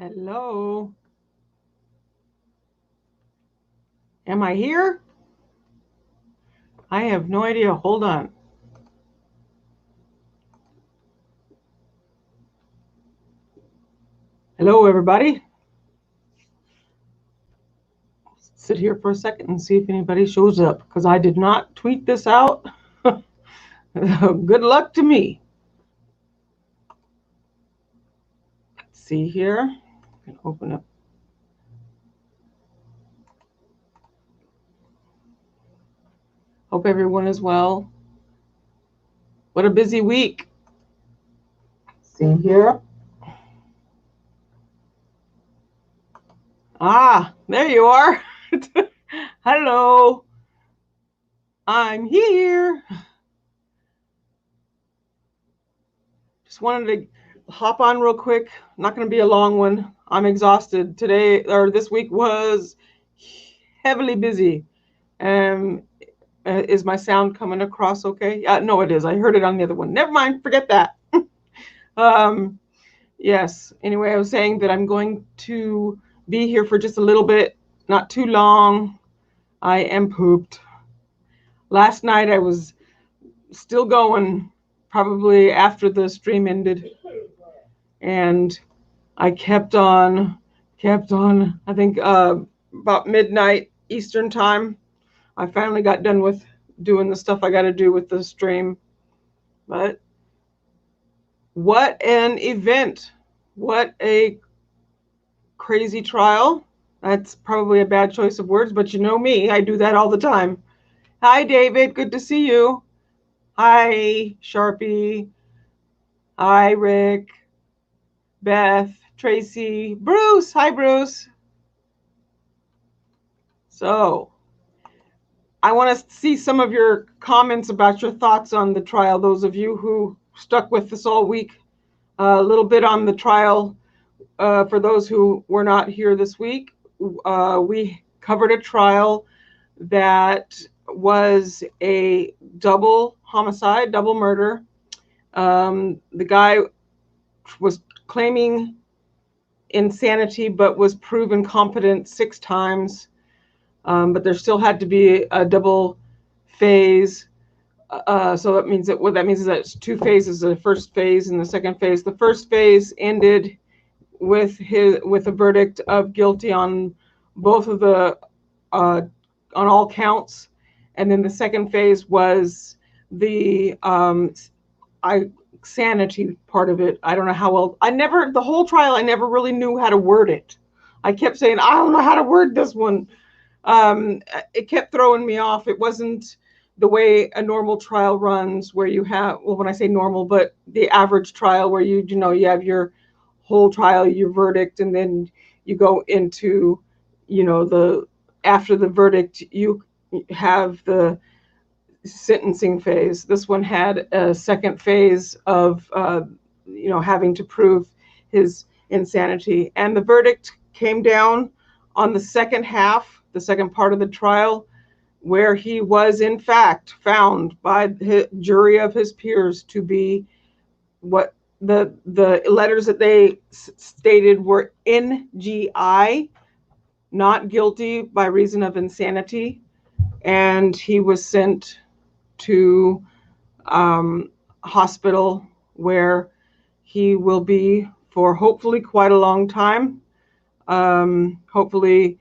Hello. Am I here? I have no idea. Hold on. Hello, everybody. Sit here for a second and see if anybody shows up because I did not tweet this out. Good luck to me. Let's see here. I can open up. Hope everyone is well. What a busy week. See here. Ah, there you are. Hello. I'm here. Just wanted to hop on real quick. Not going to be a long one. I'm exhausted. Today or this week was heavily busy. Is my sound coming across okay? No, it is. I heard it on the other one. Never mind. Forget that. Yes. Anyway, I was saying that I'm going to be here for just a little bit, not too long. I am pooped. Last night I was still going, probably after the stream ended, and I kept on. I think about midnight Eastern time, I finally got done with doing the stuff I got to do with the stream. But what an event! What a crazy trial. That's probably a bad choice of words, but you know me, I do that all the time. Hi, David. Good to see you. Hi, Sharpie. Hi, Rick. Beth, Tracy, Bruce. Hi, Bruce. So, I want to see some of your comments about your thoughts on the trial. Those of you who stuck with us all week, a little bit on the trial. For those who were not here this week, we covered a trial that was a double homicide, double murder. The guy was claiming insanity, but was proven competent 6 times. But there still had to be a double phase. So that means that what that means is that it's 2 phases: the first phase and the second phase. The first phase ended with a verdict of guilty on both of the on all counts, and then the second phase was the sanity part of it. I don't know how well. The whole trial I never really knew how to word it. I kept saying I don't know how to word this one. It kept throwing me off. It wasn't the way a normal trial runs, where you have, well, when I say normal, but the average trial, where you have your whole trial, your verdict, and then you go into, after the verdict, you have the sentencing phase. This one had a second phase of, having to prove his insanity. And the verdict came down on the second half, the second part of the trial, where he was in fact found by the jury of his peers to be what the letters that they stated were NGI, not guilty by reason of insanity. And he was sent to hospital, where he will be for hopefully quite a long time. Hopefully,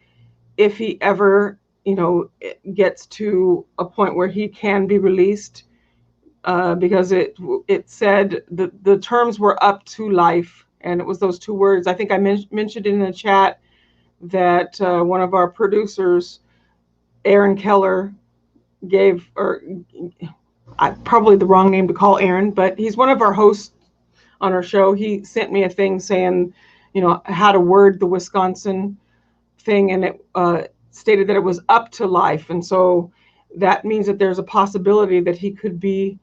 if he ever, gets to a point where he can be released, because it said the terms were up to life, and it was those 2 words. I think I mentioned in the chat that one of our producers, Aaron Keller, gave, or probably the wrong name to call Aaron, but he's one of our hosts on our show. He sent me a thing saying, how to word the Wisconsin thing, and it stated that it was up to life. And so that means that there's a possibility that he could be,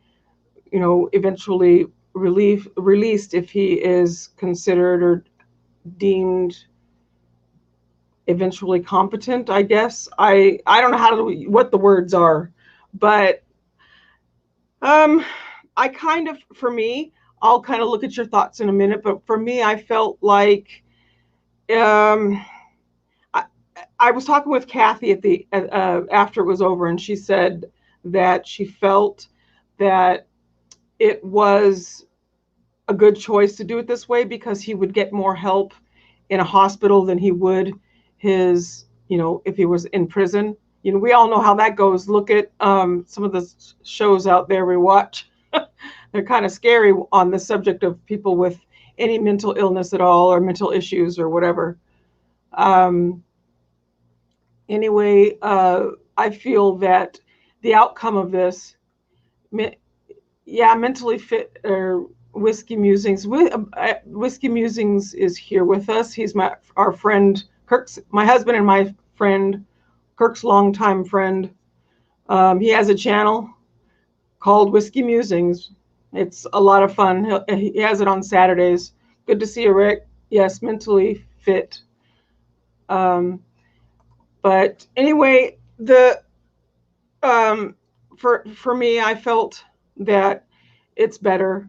eventually released if he is considered or deemed eventually competent, I guess. I don't know what the words are, but for me, I'll kind of look at your thoughts in a minute, but for me, I felt like Um, I, I was talking with Kathy at the after it was over, and she said that she felt that it was a good choice to do it this way because he would get more help in a hospital than he would his, if he was in prison. We all know how that goes. Look at some of the shows out there we watch. They're kind of scary on the subject of people with any mental illness at all or mental issues or whatever. Um, anyway, I feel that the outcome of this, yeah, mentally fit or Whiskey Musings. Whiskey Musings is here with us. He's our friend Kirk's, my husband and my friend Kirk's longtime friend. He has a channel called Whiskey Musings. It's a lot of fun. He has it on Saturdays. Good to see you, Rick. Yes, mentally fit. Um, but anyway, the for me, I felt that it's better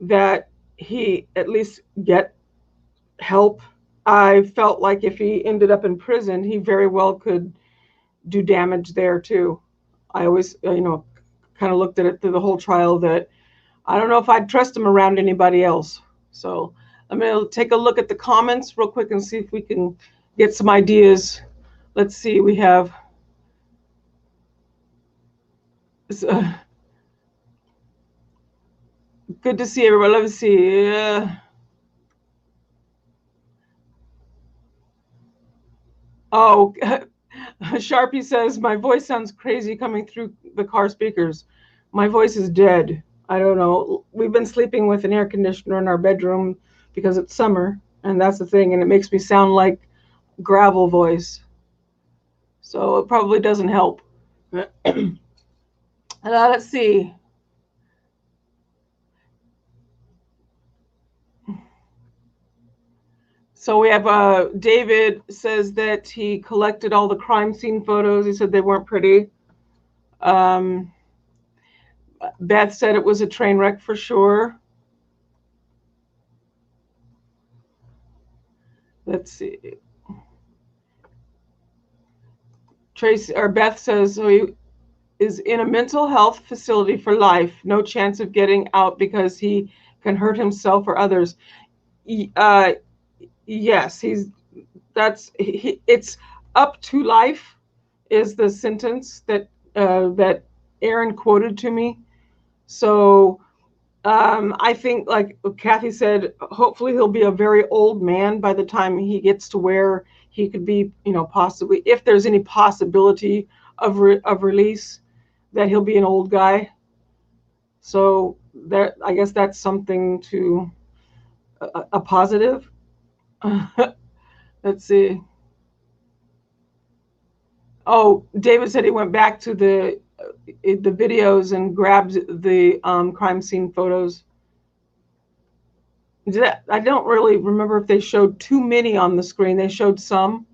that he at least get help. I felt like if he ended up in prison, he very well could do damage there too. I always, kind of looked at it through the whole trial that I don't know if I'd trust him around anybody else. So I'm going to take a look at the comments real quick and see if we can get some ideas. Let's see, we have good to see everybody. Let me see. Oh, Sharpie says, my voice sounds crazy coming through the car speakers. My voice is dead. I don't know. We've been sleeping with an air conditioner in our bedroom because it's summer, and that's the thing, and it makes me sound like gravel voice. So it probably doesn't help. Let's see. So we have David says that he collected all the crime scene photos. He said they weren't pretty. Um, Beth said it was a train wreck for sure. Let's see. Tracy or Beth says so he is in a mental health facility for life. No chance of getting out because he can hurt himself or others. Uh, yes, it's up to life is the sentence that Aaron quoted to me. So I think, like Kathy said, hopefully he'll be a very old man by the time he gets to where he could be, possibly, if there's any possibility of release, that he'll be an old guy. So that I guess that's something to a positive. Let's see. Oh, David said he went back to the videos and grabbed the crime scene photos. I don't really remember if they showed too many on the screen. They showed some.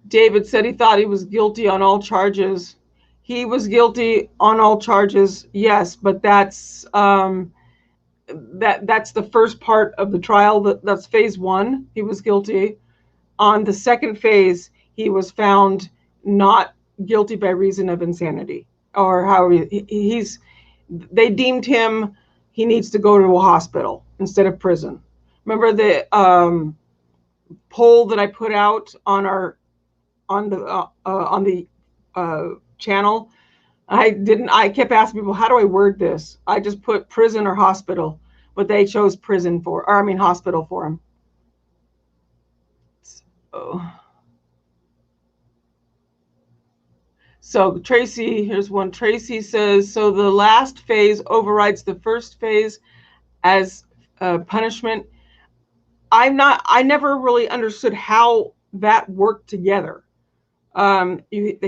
David said he thought he was guilty on all charges. He was guilty on all charges, yes, but that's that's the first part of the trial. That's phase one. He was guilty. On the second phase, he was found not guilty by reason of insanity, or how they deemed him, he needs to go to a hospital instead of prison. Remember the poll that I put out on the channel? I kept asking people, how do I word this? I just put prison or hospital, but they chose hospital for him. So Tracy, here's one. Tracy says, so the last phase overrides the first phase as punishment. I never really understood how that worked together. He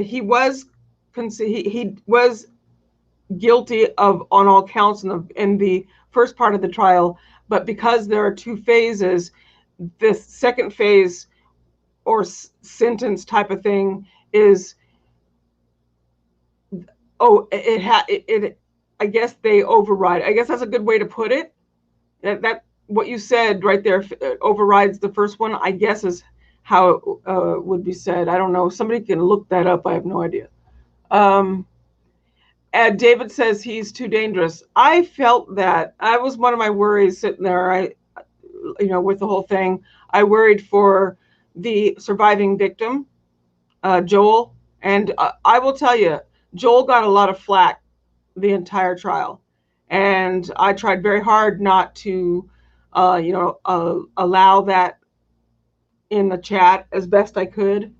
was guilty of on all counts in the first part of the trial, but because there are two phases, the second phase or sentence type of thing is I guess they override. I guess that's a good way to put it. That what you said right there overrides the first one, I guess, is how it would be said. I don't know. Somebody can look that up. I have no idea. And David says he's too dangerous. I felt that. I was one of my worries sitting there. With the whole thing, I worried for the surviving victim, Joel. And I will tell you, Joel got a lot of flack the entire trial. And I tried very hard not to, allow that in the chat as best I could.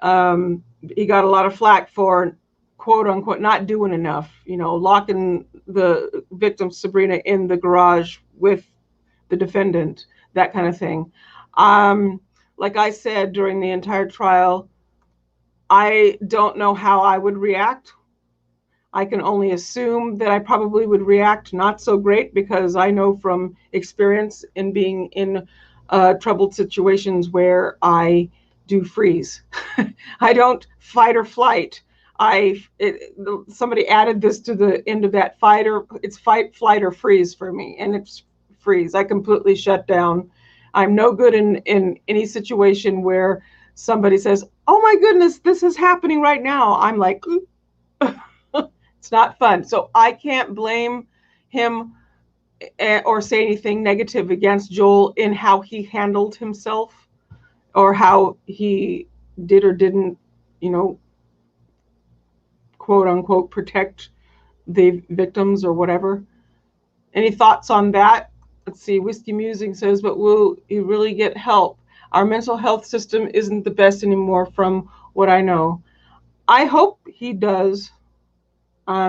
He got a lot of flack for, quote unquote, not doing enough, locking the victim, Sabrina, in the garage with the defendant, that kind of thing. Like I said, during the entire trial, I don't know how I would react. I can only assume that I probably would react not so great, because I know from experience in being in troubled situations where I do freeze. I don't fight or flight. Somebody added this to the end of that it's fight, flight, or freeze for me, and it's freeze. I completely shut down. I'm no good in any situation where somebody says, "Oh my goodness, this is happening right now." I'm like, it's not fun. So I can't blame him or say anything negative against Joel in how he handled himself, or how he did or didn't, quote unquote, protect the victims or whatever. Any thoughts on that? Let's see. Whiskey Musing says, but will he really get help? Our mental health system isn't the best anymore from what I know. I hope he does.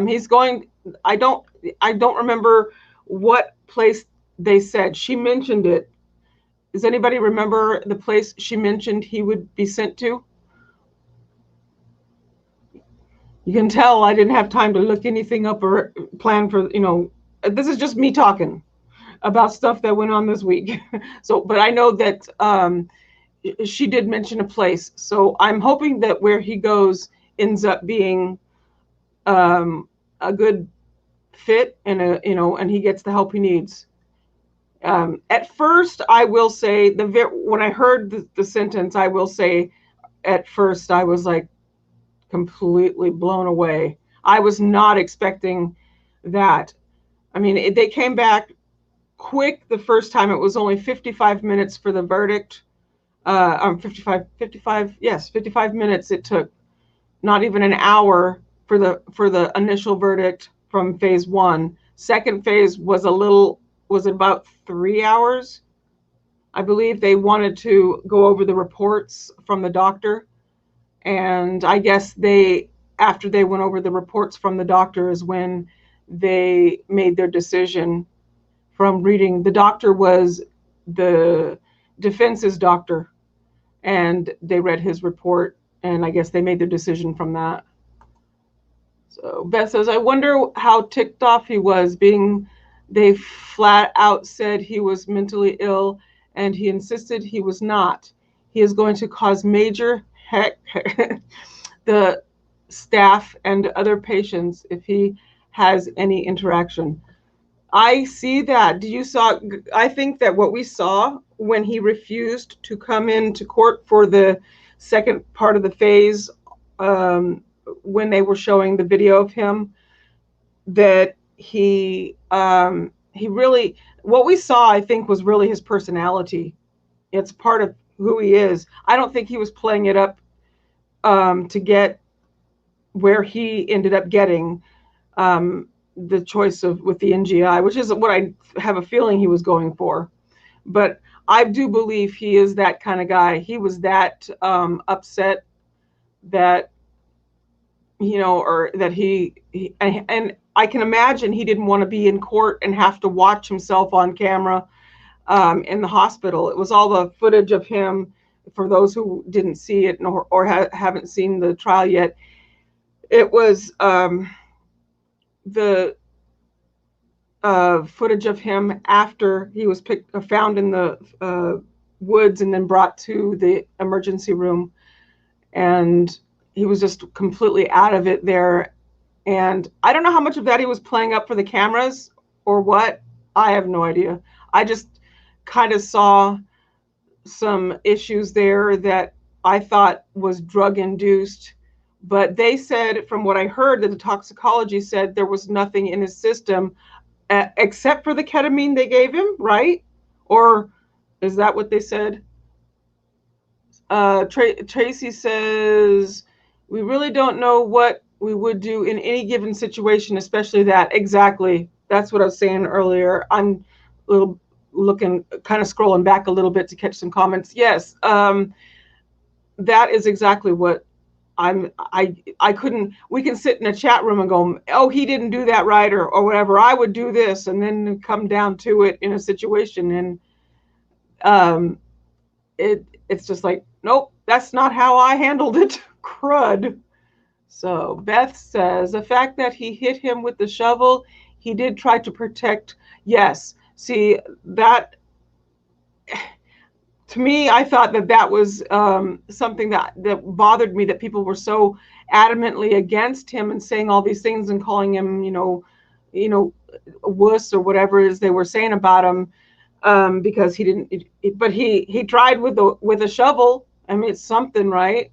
He's going, I don't remember what place they said. She mentioned it. Does anybody remember the place she mentioned he would be sent to? You can tell I didn't have time to look anything up or plan for, this is just me talking about stuff that went on this week. So, but I know that she did mention a place. So I'm hoping that where he goes ends up being a good fit, and and he gets the help he needs. At first, I will say when I heard the sentence, I will say, at first I was like completely blown away. I was not expecting that. I mean, they came back quick the first time. It was only 55 minutes for the verdict. 55 minutes it took. Not even an hour for the initial verdict from phase 1. Second phase was about 3 hours. I believe they wanted to go over the reports from the doctor. And I guess after they went over the reports from the doctor is when they made their decision from reading. The doctor was the defense's doctor, and they read his report, and I guess they made their decision from that. So Beth says, I wonder how ticked off he was, being they flat out said he was mentally ill, and he insisted he was not. He is going to cause major heck the staff and other patients if he has any interaction. I see that. I think that what we saw when he refused to come into court for the second part of the phase, when they were showing the video of him, that he really, what we saw, I think, was really his personality. It's part of who he is. I don't think he was playing it up to get where he ended up getting the choice with the NGI, which is what I have a feeling he was going for. But I do believe he is that kind of guy. He was that upset that, or that and I can imagine he didn't want to be in court and have to watch himself on camera in the hospital. It was all the footage of him, for those who didn't see it or haven't seen the trial yet. It was the footage of him after he was found in the woods and then brought to the emergency room, and he was just completely out of it there. And I don't know how much of that he was playing up for the cameras or what. I have no idea. I just kind of saw some issues there that I thought was drug induced, but they said, from what I heard, that the toxicology said there was nothing in his system except for the ketamine they gave him, right? Or is that what they said? Tracy says, we really don't know what we would do in any given situation, especially that. Exactly. That's what I was saying earlier. I'm a little looking, kind of scrolling back a little bit to catch some comments. Yes, that is exactly what I couldn't, we can sit in a chat room and go, oh, he didn't do that right, or whatever. I would do this, and then come down to it in a situation, and it's just like, nope, that's not how I handled it. Crud. So Beth says, the fact that he hit him with the shovel, he did try to protect. Yes. See, that, to me, I thought that was something that bothered me, that people were so adamantly against him and saying all these things and calling him, a wuss or whatever it is they were saying about him, because he didn't. But he tried with a shovel. I mean, it's something, right?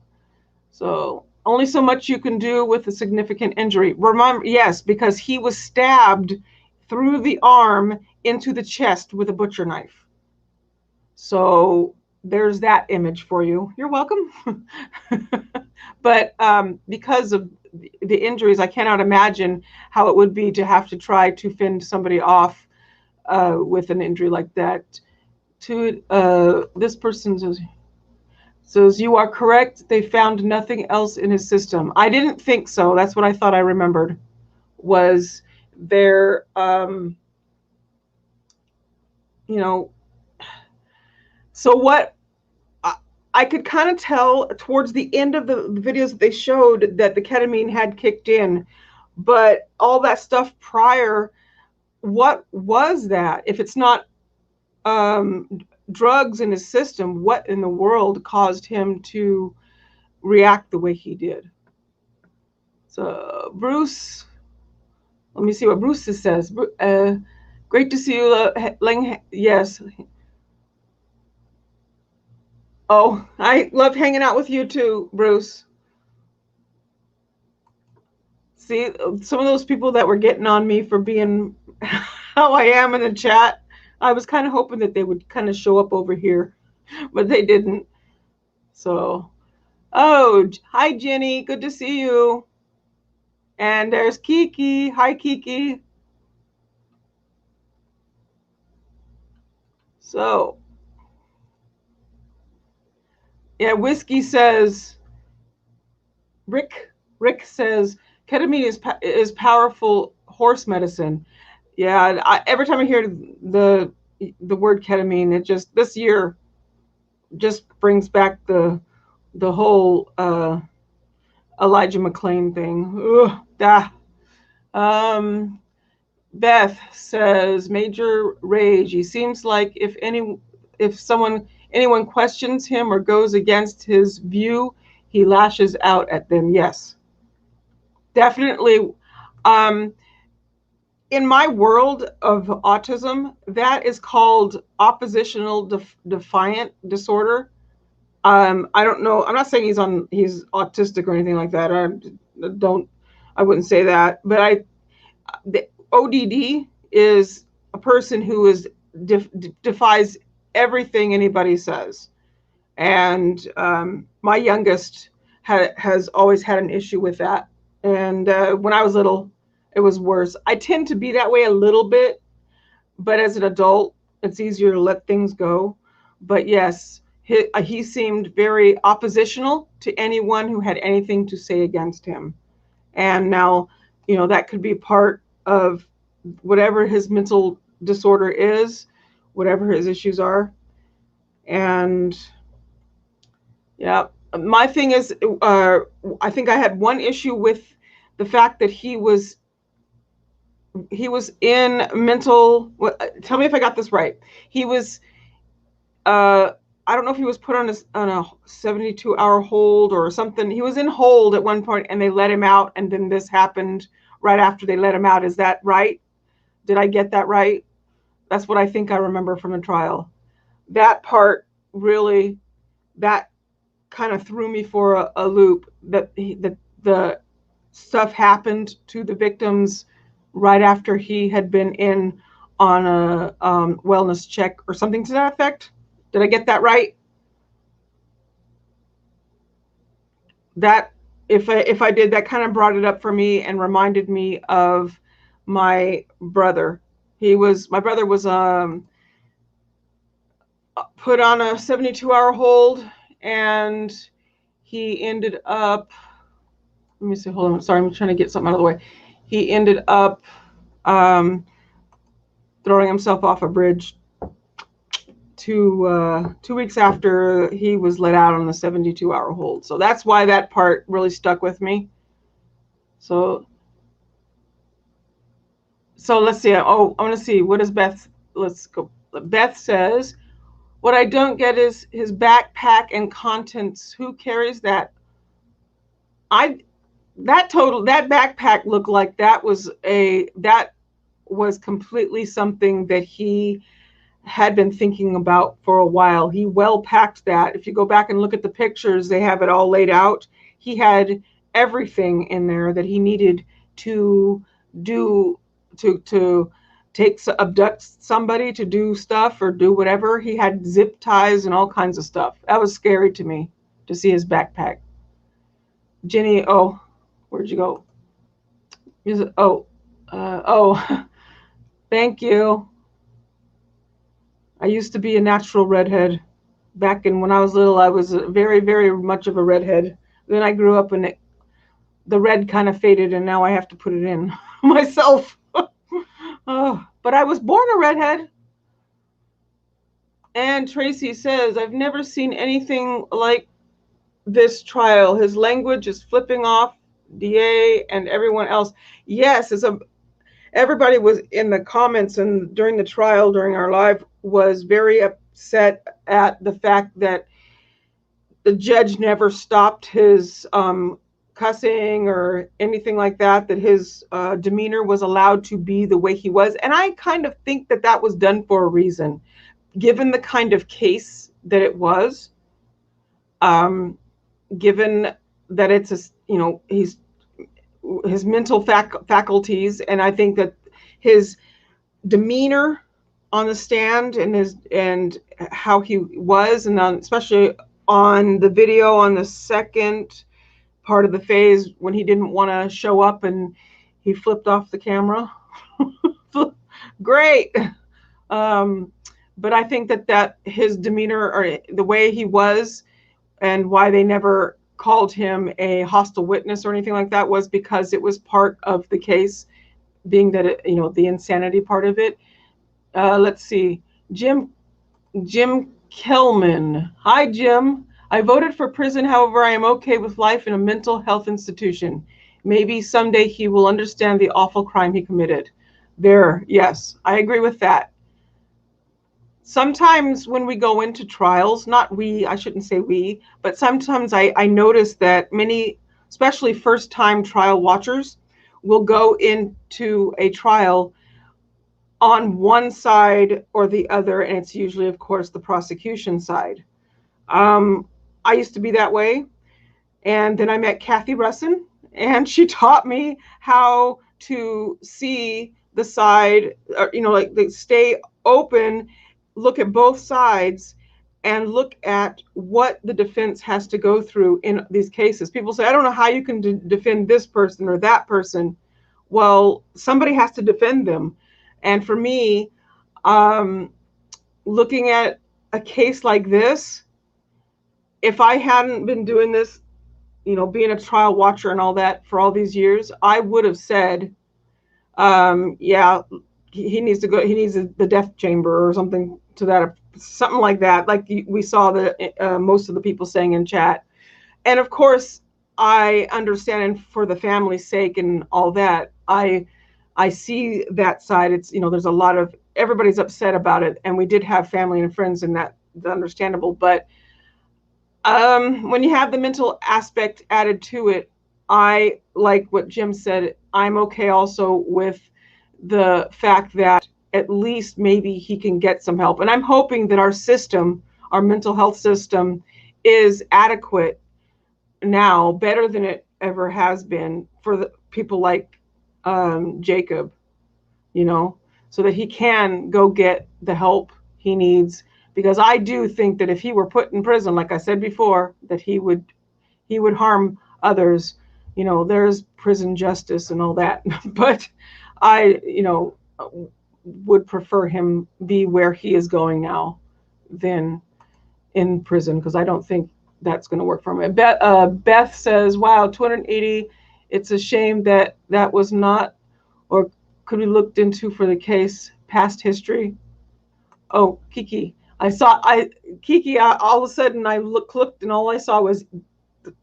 So only so much you can do with a significant injury. Remember, yes, because he was stabbed through the arm into the chest with a butcher knife. So there's that image for you. You're welcome. But because of the injuries, I cannot imagine how it would be to have to try to fend somebody off with an injury like that. This person says, you are correct. They found nothing else in his system. I didn't think so. That's what I thought I remembered, was there, so what I could kind of tell towards the end of the videos that they showed that the ketamine had kicked in, but all that stuff prior, what was that? If it's not drugs in his system, what in the world caused him to react the way he did? So Bruce, let me see what Bruce says. Great to see you, Ling. Yes. Oh, I love hanging out with you too, Bruce. See, some of those people that were getting on me for being how I am in the chat, I was kind of hoping that they would kind of show up over here, but they didn't. So, oh, hi, Jenny. Good to see you. And there's Kiki. Hi, Kiki. So, yeah, Whiskey says, Rick says, ketamine is powerful horse medicine. Yeah, every time I hear the word ketamine, it just, this year just brings back the whole Elijah McClain thing. Ugh, Beth says, major rage. He seems like if anyone questions him or goes against his view, he lashes out at them. Yes, definitely. In my world of autism, that is called oppositional defiant disorder. I don't know. I'm not saying he's autistic or anything like that. I wouldn't say that. But the ODD is a person who defies everything anybody says. And my youngest has always had an issue with that. And when I was little, it was worse. I tend to be that way a little bit, but as an adult, it's easier to let things go. But yes, he seemed very oppositional to anyone who had anything to say against him. And now, that could be part of whatever his mental disorder is, whatever his issues are. And yeah, my thing is, I think I had one issue with the fact that he was in mental, tell me if I got this right. He was, I don't know if he was put on a 72-hour hold or something. He was in hold at one point and they let him out, and then this happened right after they let him out. Is that right? Did I get that right? That's what I think I remember from the trial. That part really, that kind of threw me for a loop, that the stuff happened to the victims right after he had been in on a wellness check or something to that effect. Did I get that right? That, if I did, that kind of brought it up for me and reminded me of my brother. My brother was put on a 72-hour hold, and he ended up, let me see, hold on, sorry, I'm trying to get something out of the way. He ended up throwing himself off a bridge 2 weeks after he was let out on the 72-hour hold. So that's why that part really stuck with me. So let's see. Oh, I want to see, what does Beth, let's go. Beth says, what I don't get is his backpack and contents. Who carries that? That backpack looked like that was completely something that he had been thinking about for a while. He well packed that. If you go back and look at the pictures, they have it all laid out. He had everything in there that he needed to do, to abduct somebody, to do stuff or do whatever. He had zip ties and all kinds of stuff. That was scary to me, to see his backpack. Jenny, oh, where'd you go? Thank you. I used to be a natural redhead. Back in when I was little, I was very, very much of a redhead. Then I grew up and the red kind of faded, and now I have to put it in myself. Oh, but I was born a redhead. And Tracy says, I've never seen anything like this trial. His language is flipping off DA and everyone else. Yes, everybody was in the comments and during the trial, during our live, was very upset at the fact that the judge never stopped his cussing or anything like that, that his demeanor was allowed to be the way he was. And I kind of think that that was done for a reason, given the kind of case that it was, given that it's his mental faculties, and I think that his demeanor on the stand and how he was, and especially on the video on the second part of the phase when he didn't want to show up and he flipped off the camera. Great. But I think that his demeanor, or the way he was, and why they never called him a hostile witness or anything like that, was because it was part of the case, being that the insanity part of it. Let's see, Jim Kelman. Hi, Jim. I voted for prison. However, I am okay with life in a mental health institution. Maybe someday he will understand the awful crime he committed. Yes, I agree with that. Sometimes when we go into trials, I shouldn't say we, but sometimes I notice that many, especially first-time trial watchers, will go into a trial on one side or the other, and it's usually, of course, the prosecution side. I used to be that way, and then I met Kathy Russin, and she taught me how to see the side, stay open, look at both sides, and look at what the defense has to go through in these cases. People say, I don't know how you can defend this person or that person. Well, somebody has to defend them. And for me, looking at a case like this, if I hadn't been doing this, being a trial watcher and all that for all these years, I would have said, yeah, he needs to go, he needs the death chamber or something like that. Like we saw most of the people saying in chat. And of course, I understand, and for the family's sake and all that, I see that side. It's, there's a lot of, everybody's upset about it. And we did have family and friends in that, understandable. But when you have the mental aspect added to it, I like what Jim said. I'm okay also with the fact that at least maybe he can get some help. And I'm hoping that our system, our mental health system, is adequate now, better than it ever has been for the people like Jacob, you know, so that he can go get the help he needs. Because I do think that if he were put in prison, like I said before, that he would harm others. You know, there's prison justice and all that. But I, you know, would prefer him be where he is going now than in prison, because I don't think that's going to work for him. Beth says, wow, 280. It's a shame that that was not, or could be looked into for the case, past history. Oh, Kiki. Kiki, all of a sudden I looked and all I saw was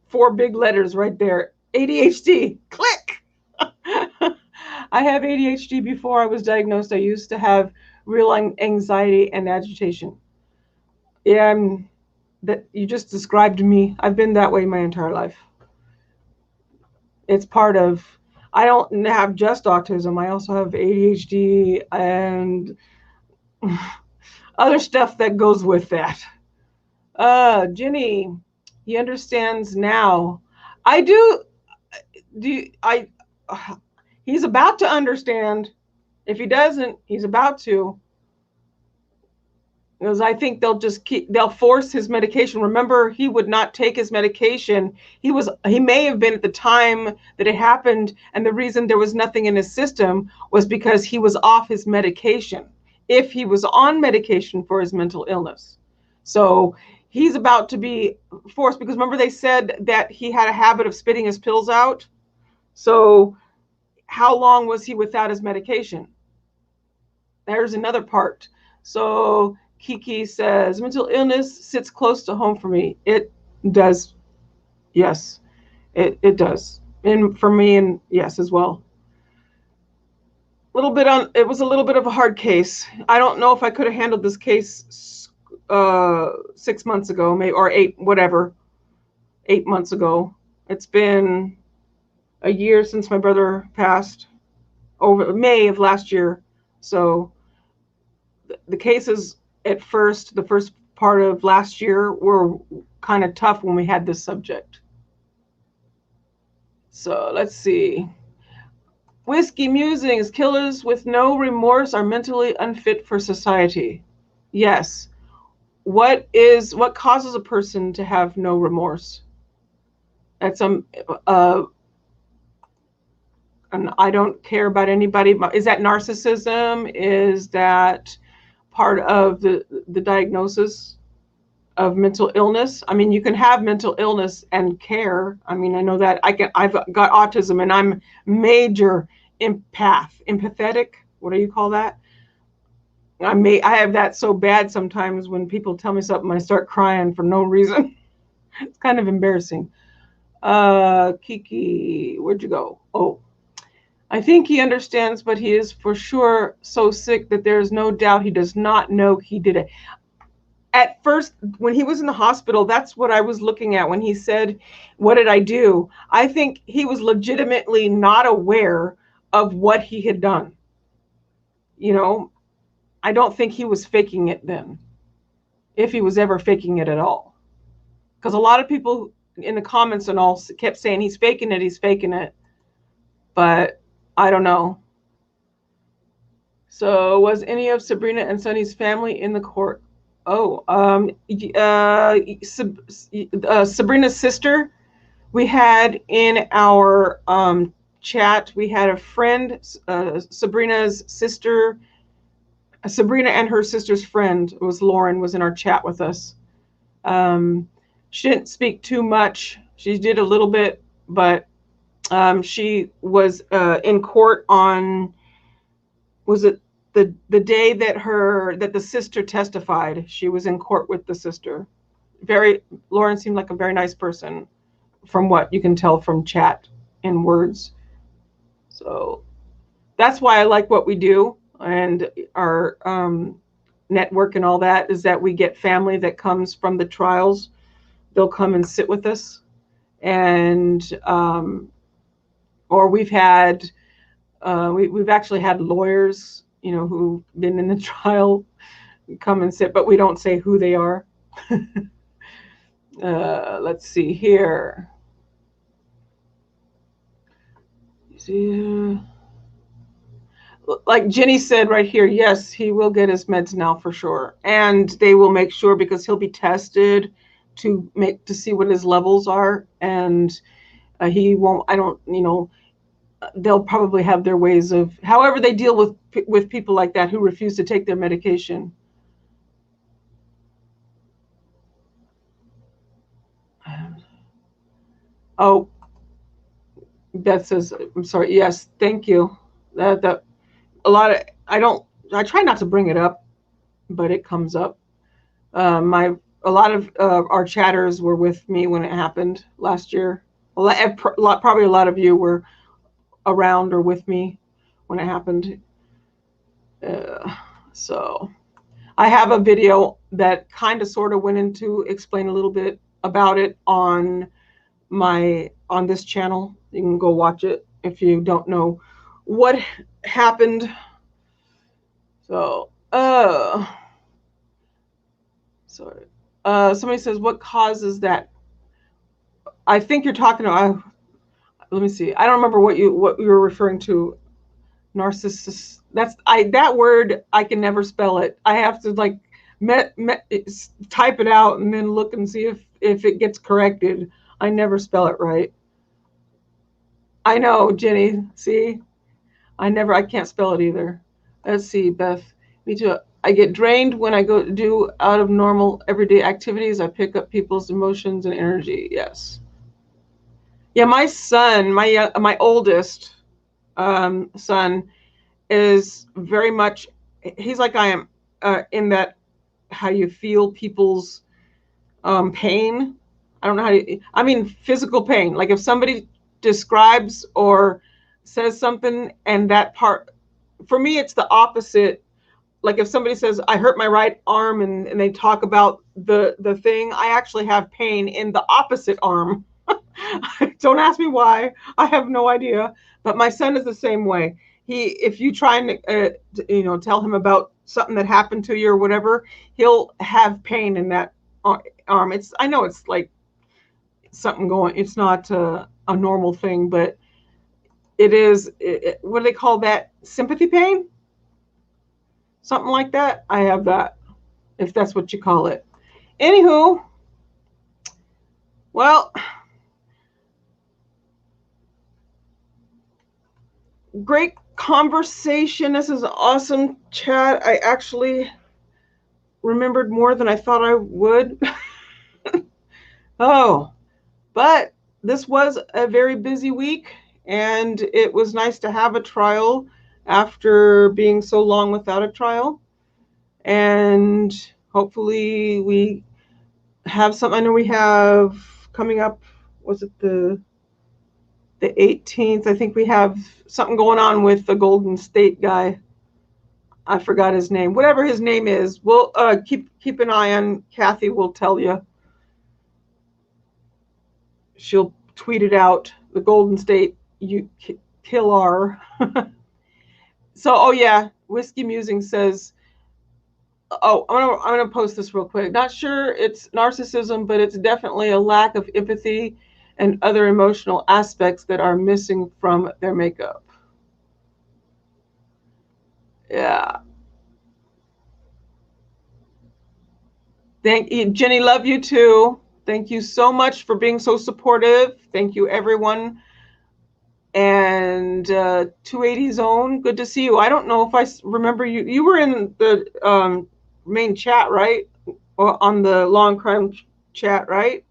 4 big letters right there. ADHD. Click. I have ADHD before I was diagnosed. I used to have real anxiety and agitation. Yeah, that you just described me. I've been that way my entire life. It's part of, I don't have just autism. I also have ADHD and other stuff that goes with that. Ginny, he understands now. I do. He's about to understand. If he doesn't, he's about to. Because I think they'll force his medication. Remember, he would not take his medication. He may have been at the time that it happened, and the reason there was nothing in his system was because he was off his medication, if he was on medication for his mental illness. So he's about to be forced, because remember they said that he had a habit of spitting his pills out. So how long was he without his medication? There's another part. So Kiki says, mental illness sits close to home for me. It does. Yes, it does. And for me, and yes, as well. It was a little bit of a hard case. I don't know if I could have handled this case 6 months ago, maybe, or 8 months ago. It's been a year since my brother passed, over May of last year. So the cases at first, the first part of last year, were kind of tough when we had this subject. So let's see. Whiskey musings, killers with no remorse are mentally unfit for society. Yes. What causes a person to have no remorse? That's and I don't care about anybody. Is that narcissism? Is that part of the diagnosis of mental illness? I mean, you can have mental illness and care. I mean, I know that I've got autism and I'm major empathetic. What do you call that? I have that so bad sometimes when people tell me something, I start crying for no reason. It's kind of embarrassing. Kiki, where'd you go? Oh, I think he understands, but he is for sure so sick that there is no doubt he does not know he did it. At first, when he was in the hospital, that's what I was looking at when he said, what did I do? I think he was legitimately not aware of what he had done. You know, I don't think he was faking it then, if he was ever faking it at all. Because a lot of people in the comments and all kept saying he's faking it. But I don't know. So was any of Sabrina and Sonny's family in the court? Oh, Sabrina's sister, we had in our chat, we had a friend, Sabrina's sister, Sabrina and her sister's friend, it was Lauren, was in our chat with us. She didn't speak too much. She did a little bit, but she was in court on, was it the day that the sister testified? She was in court with the sister. Lauren seemed like a very nice person, from what you can tell from chat and words. So that's why I like what we do, and our network and all that, is that we get family that comes from the trials. They'll come and sit with us, and or we've actually had lawyers who've been in the trial come and sit, but we don't say who they are. Let's see here. Like Jenny said right here, yes, he will get his meds now for sure. And they will make sure, because he'll be tested to see what his levels are. And he won't, I don't, they'll probably have their ways of, however they deal with people like that who refuse to take their medication. Oh, Beth says, I'm sorry. Yes, thank you. That a lot of, I try not to bring it up, but it comes up. A lot of our chatters were with me when it happened last year. Probably a lot of you were around or with me when it happened. So I have a video that kind of sort of went into explain a little bit about it on this channel. You can go watch it if you don't know what happened. So sorry. Somebody says, what causes that? I think you're talking about, let me see. I don't remember what you were referring to. Narcissist. That word, I can never spell it. I have to like type it out and then look and see if it gets corrected. I never spell it right. I know, Jenny. See, I can't spell it either. Let's see, Beth. Me too. I get drained when I go do out of normal everyday activities. I pick up people's emotions and energy. Yes. Yeah, my son, my oldest son, is very much. He's like I am, in that how you feel people's pain. I don't know how to. I mean, physical pain. Like if somebody describes or says something, and that part, for me, it's the opposite. Like if somebody says I hurt my right arm, and they talk about the thing, I actually have pain in the opposite arm. Don't ask me why. I have no idea. But my son is the same way. If you try and tell him about something that happened to you or whatever, he'll have pain in that arm. I know it's like something going. It's not a normal thing, but it is. What do they call that? Sympathy pain? Something like that. I have that, if that's what you call it. Anywho, well, great conversation. This is an awesome chat. I actually remembered more than I thought I would. Oh, but this was a very busy week, and it was nice to have a trial after being so long without a trial. And hopefully we have some. I know we have coming up, was it the 18th? I think we have something going on with the Golden State guy. I forgot his name. Whatever his name is, we'll keep an eye on. Kathy will tell you. She'll tweet it out. The Golden State killer. So, oh yeah, Whiskey Musing says, oh, I'm gonna post this real quick. Not sure it's narcissism, but it's definitely a lack of empathy and other emotional aspects that are missing from their makeup. Yeah. Thank you, Jenny. Love you too. Thank you so much for being so supportive. Thank you, everyone. And 280 Zone, good to see you. I don't know if I remember you. You were in the main chat, right? Or on the Long Crime chat, right?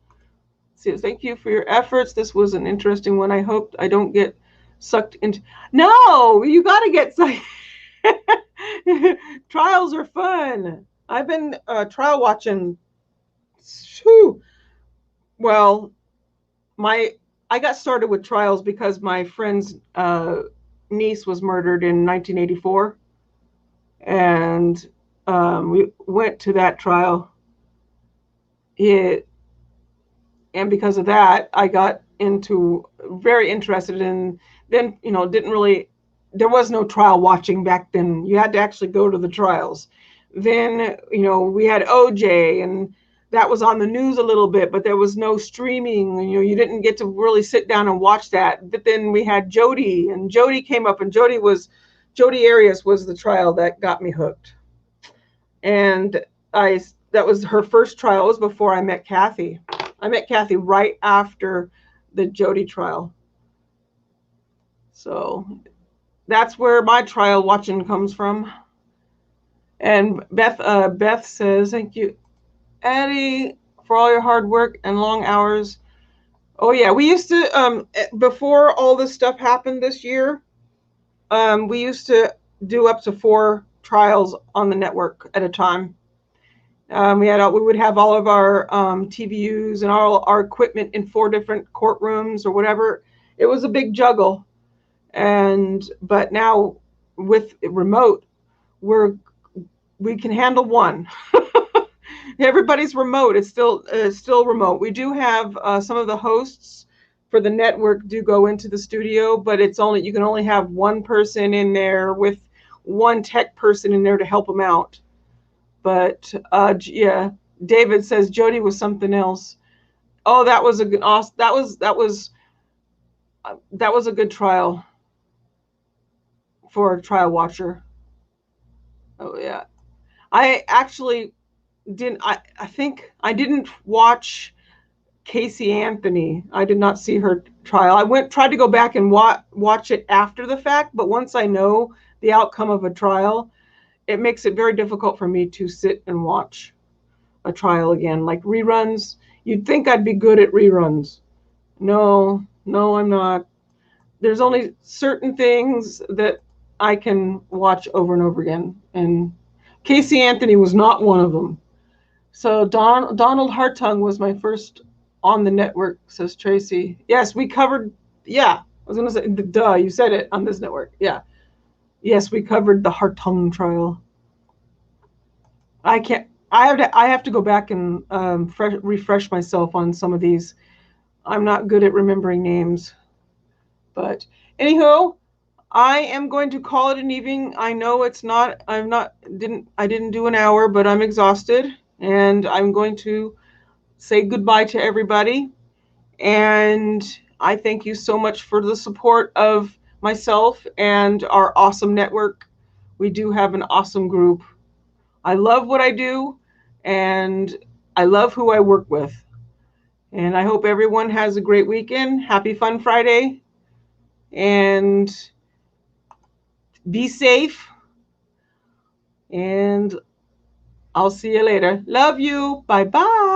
So thank you for your efforts. This was an interesting one. I hope I don't get sucked into. No, you got to get sucked. Trials are fun. I've been trial watching. Whew. Well, I got started with trials because my friend's niece was murdered in 1984, and we went to that trial. And because of that, I got very interested in. Then didn't really there was no trial watching back then. You had to actually go to the trials. Then, you know, we had OJ, and that was on the news a little bit, but there was no streaming. You know, you didn't get to really sit down and watch that. But then we had Jody, and Jody came up, and Jody Arias was the trial that got me hooked. And that was her first trial. It was before I met Kathy. I met Kathy right after the Jody trial. So that's where my trial watching comes from. And Beth says, thank you, Addie, for all your hard work and long hours. Oh yeah, we used to, before all this stuff happened this year, we used to do up to 4 trials on the network at a time. We would have all of our TVUs and all our equipment in 4 different courtrooms or whatever. It was a big juggle. But now with remote, we can handle 1. Everybody's remote. It's still remote. We do have some of the hosts for the network do go into the studio, but you can only have 1 person in there with 1 tech person in there to help them out. But yeah, David says Jody was something else. Oh, that was a good trial for a trial watcher. Oh yeah, I actually didn't. I think I didn't watch Casey Anthony. I did not see her trial. I tried to go back and watch it after the fact, but once I know the outcome of a trial, it makes it very difficult for me to sit and watch a trial again. Like reruns, you'd think I'd be good at reruns. No, I'm not. There's only certain things that I can watch over and over again. And Casey Anthony was not one of them. So Donald Hartung was my first on the network, says Tracy. Yes, we covered, yeah, I was going to say, duh, you said it on this network. Yeah. Yes, we covered the Hartung trial. I have to go back and refresh myself on some of these. I'm not good at remembering names. But anywho, I am going to call it an evening. I know I didn't do an hour, but I'm exhausted, and I'm going to say goodbye to everybody. And I thank you so much for the support of myself and our awesome network. We do have an awesome group. I love what I do, and I love who I work with. And I hope everyone has a great weekend. Happy Fun Friday. And be safe. And I'll see you later. Love you. Bye-bye.